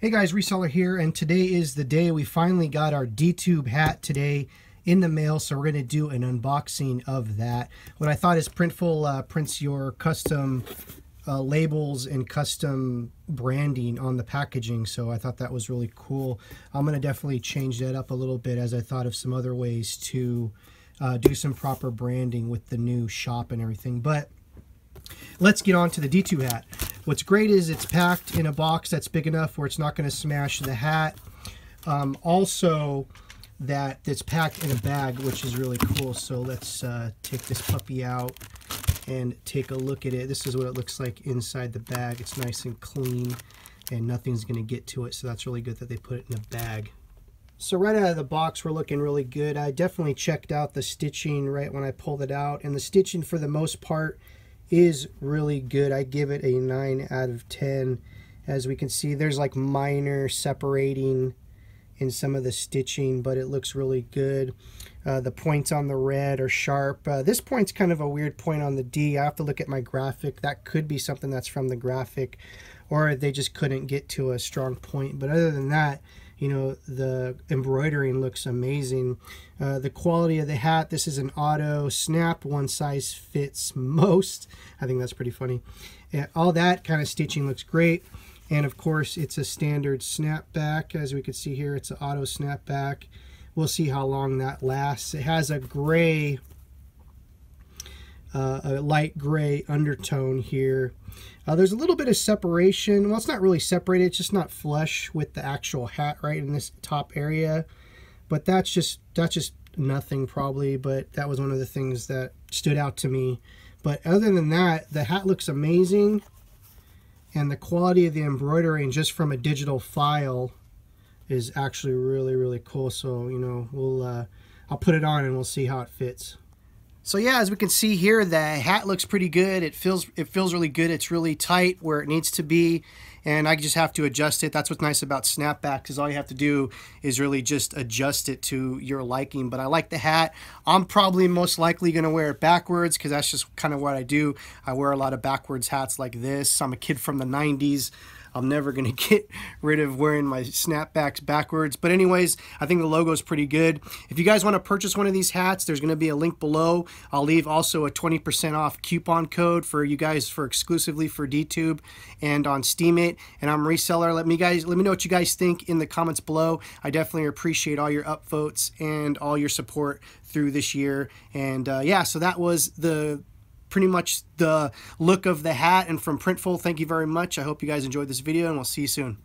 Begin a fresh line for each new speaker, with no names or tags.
Hey guys, Reseller here, and today is the day we finally got our Dtube hat today in the mail, so we're going to do an unboxing of that. What I thought is Printful prints your custom labels and custom branding on the packaging, so I thought that was really cool. I'm going to definitely change that up a little bit, as I thought of some other ways to do some proper branding with the new shop and everything. But let's get on to the Dtube hat. What's great is it's packed in a box that's big enough where it's not going to smash the hat. Also, that it's packed in a bag, which is really cool. So let's take this puppy out and take a look at it. This is what it looks like inside the bag. It's nice and clean and nothing's going to get to it. So that's really good that they put it in a bag. So right out of the box, we're looking really good. I definitely checked out the stitching right when I pulled it out. And the stitching, for the most part, is really good. I give it a 9 out of 10. As we can see, there's like minor separating in some of the stitching, but it looks really good. The points on the red are sharp. This point's kind of a weird point on the D. I have to look at my graphic. That could be something that's from the graphic, or they just couldn't get to a strong point. But other than that, you know, the embroidering looks amazing. The quality of the hat, this is an Otto Snap, one size fits most. I think that's pretty funny. All that kind of stitching looks great. And of course, it's a standard snapback. As we can see here, it's an Otto Snapback. We'll see how long that lasts. It has a gray, a light gray undertone here. There's a little bit of separation. Well, it's not really separated. It's just not flush with the actual hat right in this top area. But that's just nothing probably. But that was one of the things that stood out to me. But other than that, the hat looks amazing. And the quality of the embroidery, and just from a digital file, is actually really, really cool. So, you know, I'll put it on and we'll see how it fits. So yeah, as we can see here, the hat looks pretty good. It feels really good. It's really tight where it needs to be, and I just have to adjust it. That's what's nice about snapbacks, is all you have to do is really just adjust it to your liking. But I like the hat. I'm probably most likely going to wear it backwards, because that's just kind of what I do. I wear a lot of backwards hats like this. I'm a kid from the 90s. I'm never going to get rid of wearing my snapbacks backwards. But anyways, I think the logo is pretty good. If you guys want to purchase one of these hats, there's going to be a link below. I'll leave also a 20% off coupon code for you guys, for exclusively for Dtube and on Steemit. And I'm Reseller. Let me know what you guys think in the comments below. I definitely appreciate all your upvotes and all your support through this year. And yeah, so that was pretty much the look of the hat. And from Printful, thank you very much. I hope you guys enjoyed this video, and we'll see you soon.